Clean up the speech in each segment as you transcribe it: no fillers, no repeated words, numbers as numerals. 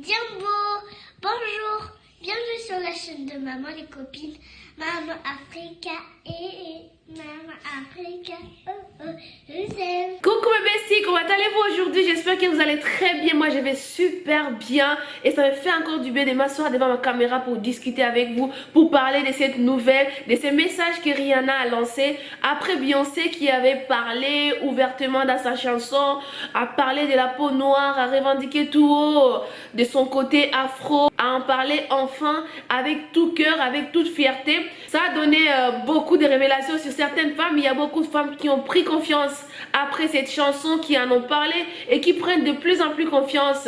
Jumbo, bonjour, bienvenue sur la chaîne de Maman les copines, Maman Africa et Maman Africa, je vous aime. Coucou mes besties, comment allez-vous aujourd'hui? J'espère que vous allez très bien, moi je vais super bien et ça me fait encore du bien de m'asseoir devant ma caméra pour discuter avec vous, pour parler de cette nouvelle, de ce message que Rihanna a lancé après Beyoncé qui avait parlé ouvertement dans sa chanson, a parlé de la peau noire, a revendiqué tout haut de son côté afro, à en parler enfin avec tout cœur, avec toute fierté. Ça a donné beaucoup de révélations sur certaines femmes. Il y a beaucoup de femmes qui ont pris confiance après cette chanson, qui en ont parlé et qui prennent de plus en plus confiance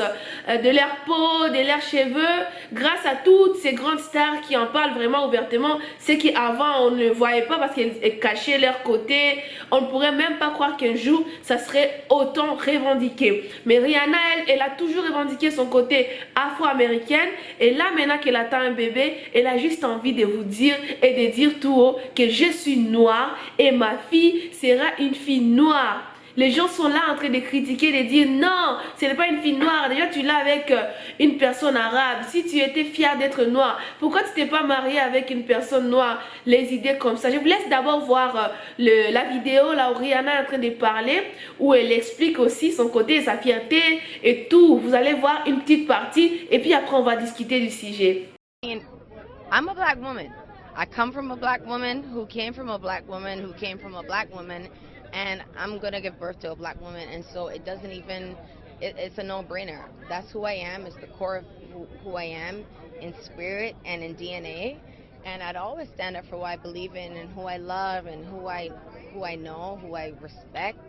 de leur peau, de leurs cheveux, grâce à toutes ces grandes stars qui en parlent vraiment ouvertement. Ce qu'avant on ne voyait pas parce qu'elles cachaient leur côté. On ne pourrait même pas croire qu'un jour ça serait autant revendiqué. Mais Rihanna, elle a toujours revendiqué son côté afro-américaine. Et là maintenant qu'elle attend un bébé, elle a juste envie de vous dire et de dire tout haut que je suis noire et ma fille sera une fille noire. Les gens sont là en train de critiquer, de dire non, ce n'est pas une fille noire. Déjà tu l'as avec une personne arabe. Si tu étais fière d'être noire, pourquoi tu t'es pas mariée avec une personne noire? Les idées comme ça. Je vous laisse d'abord voir la vidéo là où Rihanna est en train de parler, où elle explique aussi son côté, sa fierté et tout. Vous allez voir une petite partie et puis après on va discuter du sujet. I'm a black woman. I come from a black woman who came from a black woman who came from a black woman, and I'm gonna give birth to a black woman, and so it doesn't even, it's a no-brainer. That's who I am. It's the core of who I am in spirit and in DNA, and I'd always stand up for what I believe in and who I love and who I know, who I respect.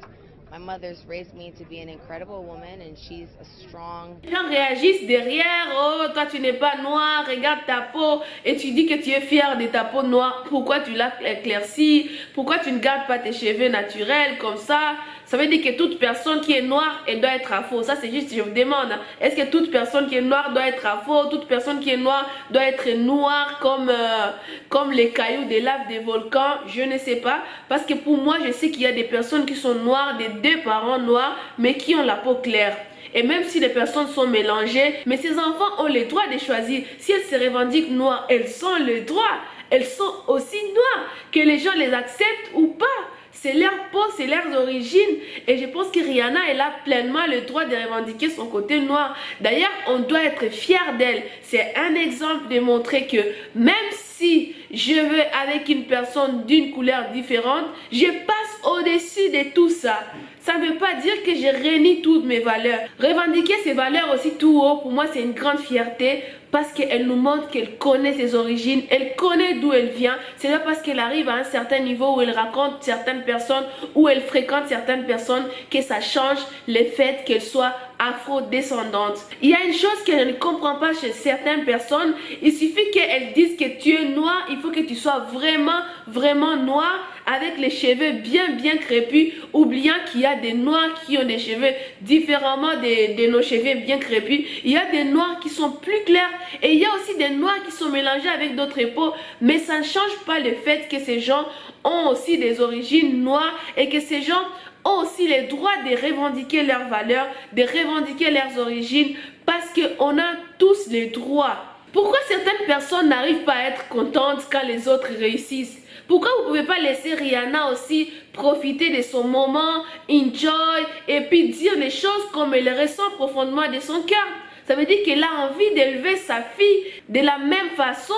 My mother's raised me to be an incredible woman, and she's a strong. Les gens réagissent derrière, oh toi tu n'es pas noire, regarde ta peau, et tu dis que tu es fière de ta peau noire. Pourquoi tu l'as éclaircie? Pourquoi tu ne gardes pas tes cheveux naturels comme ça? Ça veut dire que toute personne qui est noire, elle doit être afro. Ça c'est juste, je vous demande, est-ce que toute personne qui est noire doit être afro? Toute personne qui est noire doit être noire comme les cailloux des laves des volcans? Je ne sais pas, parce que pour moi je sais qu'il y a des personnes qui sont noires, des deux parents noirs, mais qui ont la peau claire. Et même si les personnes sont mélangées, mais ces enfants ont le droit de choisir. Si elles se revendiquent noires, elles ont le droit. Elles sont aussi noires. Que les gens les acceptent ou pas. C'est leur peau, c'est leurs origines. Et je pense que Rihanna, elle a pleinement le droit de revendiquer son côté noir. D'ailleurs, on doit être fier d'elle. C'est un exemple de montrer que même si je veux avec une personne d'une couleur différente, je passe au-dessus de tout ça. Ça ne veut pas dire que je renie toutes mes valeurs. Revendiquer ses valeurs aussi tout haut, pour moi, c'est une grande fierté. Parce qu'elle nous montre qu'elle connaît ses origines, elle connaît d'où elle vient. C'est pas parce qu'elle arrive à un certain niveau où elle raconte certaines personnes, où elle fréquente certaines personnes, que ça change le fait qu'elle soit afro-descendante. Il y a une chose que je ne comprends pas chez certaines personnes. Il suffit qu'elles disent que tu es noir, il faut que tu sois vraiment noir, avec les cheveux bien crépus, oubliant qu'il y a des noirs qui ont des cheveux différemment de nos cheveux bien crépus. Il y a des noirs qui sont plus clairs et il y a aussi des noirs qui sont mélangés avec d'autres peaux, mais ça ne change pas le fait que ces gens ont aussi des origines noires et que ces gens ont aussi le droit de revendiquer leurs valeurs, de revendiquer leurs origines, parce qu'on a tous les droits. Pourquoi certaines personnes n'arrivent pas à être contentes quand les autres réussissent? Pourquoi vous ne pouvez pas laisser Rihanna aussi profiter de son moment, enjoy, et puis dire les choses comme elle ressent profondément de son cœur? Ça veut dire qu'elle a envie d'élever sa fille de la même façon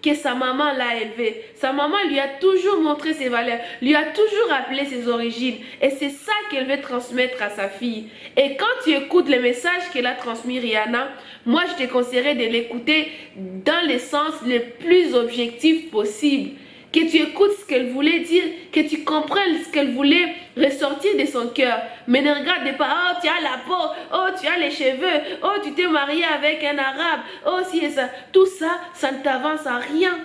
que sa maman l'a élevée. Sa maman lui a toujours montré ses valeurs, lui a toujours rappelé ses origines. Et c'est ça qu'elle veut transmettre à sa fille. Et quand tu écoutes les messages qu'elle a transmis Rihanna, moi je te conseillerais de l'écouter dans le sens le plus objectif possible. Que tu écoutes ce qu'elle voulait dire, que tu comprennes ce qu'elle voulait ressortir de son cœur. Mais ne regarde pas, oh tu as la peau, oh tu as les cheveux, oh tu t'es marié avec un arabe, oh si et ça. Tout ça, ça ne t'avance à rien.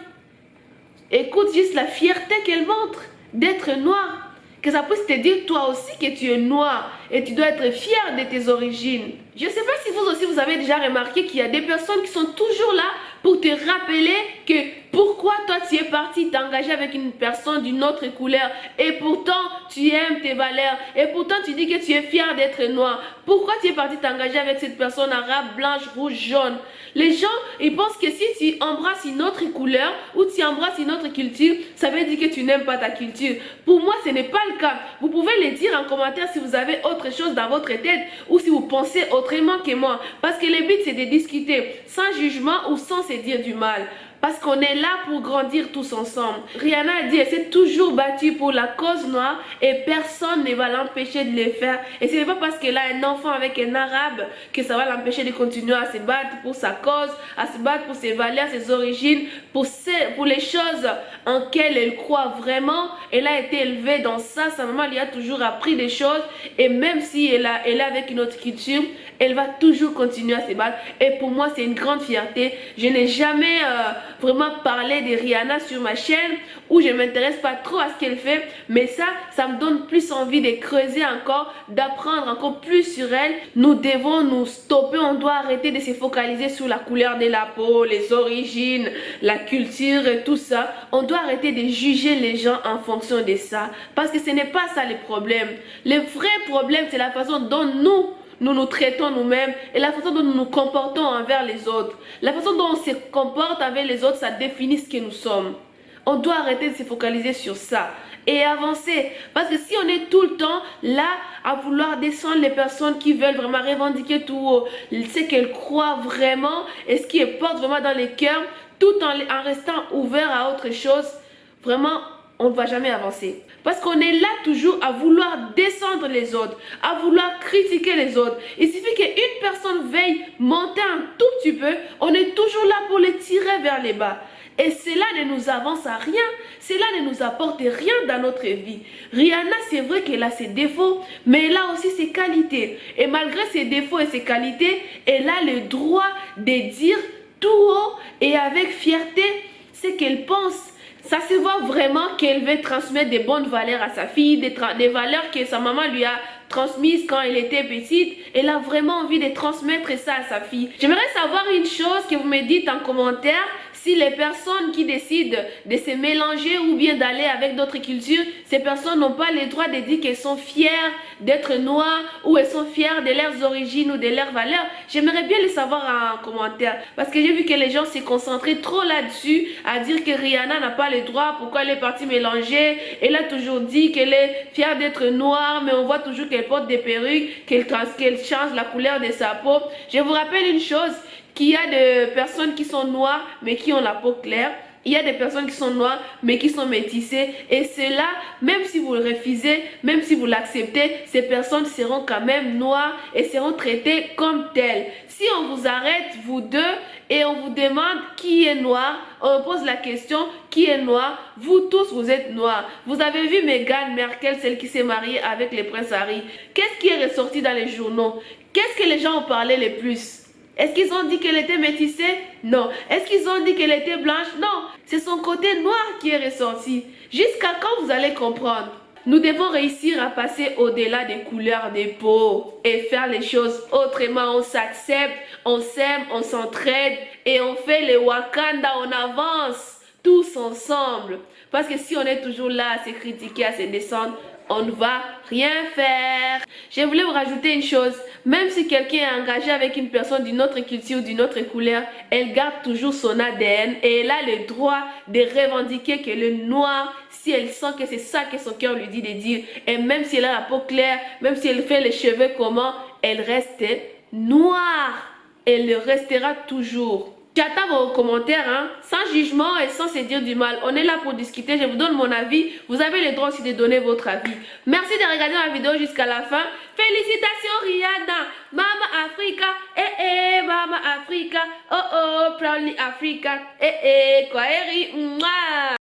Écoute juste la fierté qu'elle montre d'être noire. Que ça puisse te dire toi aussi que tu es noir et tu dois être fier de tes origines. Je ne sais pas si vous aussi vous avez déjà remarqué qu'il y a des personnes qui sont toujours là pour te rappeler que pourquoi toi tu es parti t'engager avec une personne d'une autre couleur et pourtant tu aimes tes valeurs et pourtant tu dis que tu es fier d'être noir. Pourquoi tu es parti t'engager avec cette personne arabe, blanche, rouge, jaune? Les gens, ils pensent que si tu embrasses une autre couleur ou tu embrasses une autre culture, ça veut dire que tu n'aimes pas ta culture. Pour moi, ce n'est pas le cas. Vous pouvez le dire en commentaire si vous avez autre chose dans votre tête ou si vous pensez autrement que moi. Parce que le but, c'est de discuter sans jugement ou sans se dire du mal. Parce qu'on est là pour grandir tous ensemble. Rihanna a dit, elle s'est toujours battue pour la cause noire et personne ne va l'empêcher de le faire. Et ce n'est pas parce qu'elle a un enfant avec un arabe que ça va l'empêcher de continuer à se battre pour sa cause, à se battre pour ses valeurs, ses origines, pour les choses en lesquelles elle croit vraiment. Elle a été élevée dans ça, sa maman lui a toujours appris des choses et même si elle est avec une autre culture, elle va toujours continuer à se battre. Et pour moi, c'est une grande fierté. Je n'ai jamais vraiment parlé de Rihanna sur ma chaîne où je ne m'intéresse pas trop à ce qu'elle fait. Mais ça me donne plus envie de creuser encore, d'apprendre encore plus sur elle. Nous devons nous stopper. On doit arrêter de se focaliser sur la couleur de la peau, les origines, la culture et tout ça. On doit arrêter de juger les gens en fonction de ça. Parce que ce n'est pas ça le problème. Le vrai problème, c'est la façon dont nous nous traitons nous-mêmes et la façon dont nous nous comportons envers les autres. La façon dont on se comporte avec les autres, ça définit ce que nous sommes. On doit arrêter de se focaliser sur ça et avancer. Parce que si on est tout le temps là à vouloir descendre les personnes qui veulent vraiment revendiquer tout haut, ce qu'elles croient vraiment et ce qui porte vraiment dans les cœurs, tout en restant ouvert à autre chose, vraiment, on ne va jamais avancer. Parce qu'on est là toujours à vouloir descendre les autres, à vouloir critiquer les autres. Il suffit qu'une personne veuille monter un tout petit peu, on est toujours là pour les tirer vers les bas. Et cela ne nous avance à rien, cela ne nous apporte rien dans notre vie. Rihanna, c'est vrai qu'elle a ses défauts, mais elle a aussi ses qualités. Et malgré ses défauts et ses qualités, elle a le droit de dire tout haut et avec fierté ce qu'elle pense. Ça se voit vraiment qu'elle veut transmettre des bonnes valeurs à sa fille, des valeurs que sa maman lui a transmises quand elle était petite. Elle a vraiment envie de transmettre ça à sa fille. J'aimerais savoir une chose que vous me dites en commentaire. Si les personnes qui décident de se mélanger ou bien d'aller avec d'autres cultures, ces personnes n'ont pas le droit de dire qu'elles sont fières d'être noires ou elles sont fières de leurs origines ou de leurs valeurs. J'aimerais bien le savoir en commentaire parce que j'ai vu que les gens se concentraient trop là-dessus à dire que Rihanna n'a pas le droit, pourquoi elle est partie mélanger. Elle a toujours dit qu'elle est fière d'être noire, mais on voit toujours qu'elle porte des perruques, qu'elle change la couleur de sa peau. Je vous rappelle une chose, qu'il y a des personnes qui sont noires mais qui ont la peau claire. Il y a des personnes qui sont noires mais qui sont métissées. Et cela, même si vous le refusez, même si vous l'acceptez, ces personnes seront quand même noires et seront traitées comme telles. Si on vous arrête, vous deux, et on vous demande qui est noir, on pose la question qui est noir, vous tous vous êtes noirs. Vous avez vu Meghan Merkel, celle qui s'est mariée avec le prince Harry. Qu'est-ce qui est ressorti dans les journaux? Qu'est-ce que les gens ont parlé le plus? Est-ce qu'ils ont dit qu'elle était métissée? Non. Est-ce qu'ils ont dit qu'elle était blanche? Non. C'est son côté noir qui est ressorti. Jusqu'à quand vous allez comprendre? Nous devons réussir à passer au-delà des couleurs des peaux et faire les choses autrement. On s'accepte, on s'aime, on s'entraide et on fait le Wakanda, on avance tous ensemble. Parce que si on est toujours là à se critiquer, à se descendre, on ne va rien faire. Je voulais vous rajouter une chose. Même si quelqu'un est engagé avec une personne d'une autre culture, d'une autre couleur, elle garde toujours son ADN et elle a le droit de revendiquer que le noir, si elle sent que c'est ça que son cœur lui dit de dire, et même si elle a la peau claire, même si elle fait les cheveux comment, elle reste noire. Elle le restera toujours. J'attends vos commentaires, hein, sans jugement et sans se dire du mal. On est là pour discuter, je vous donne mon avis. Vous avez le droit aussi de donner votre avis. Merci de regarder ma vidéo jusqu'à la fin. Félicitations Rihanna, Mama Africa, Mama Africa, oh oh, proudly Africa, Kwaheri, mouah.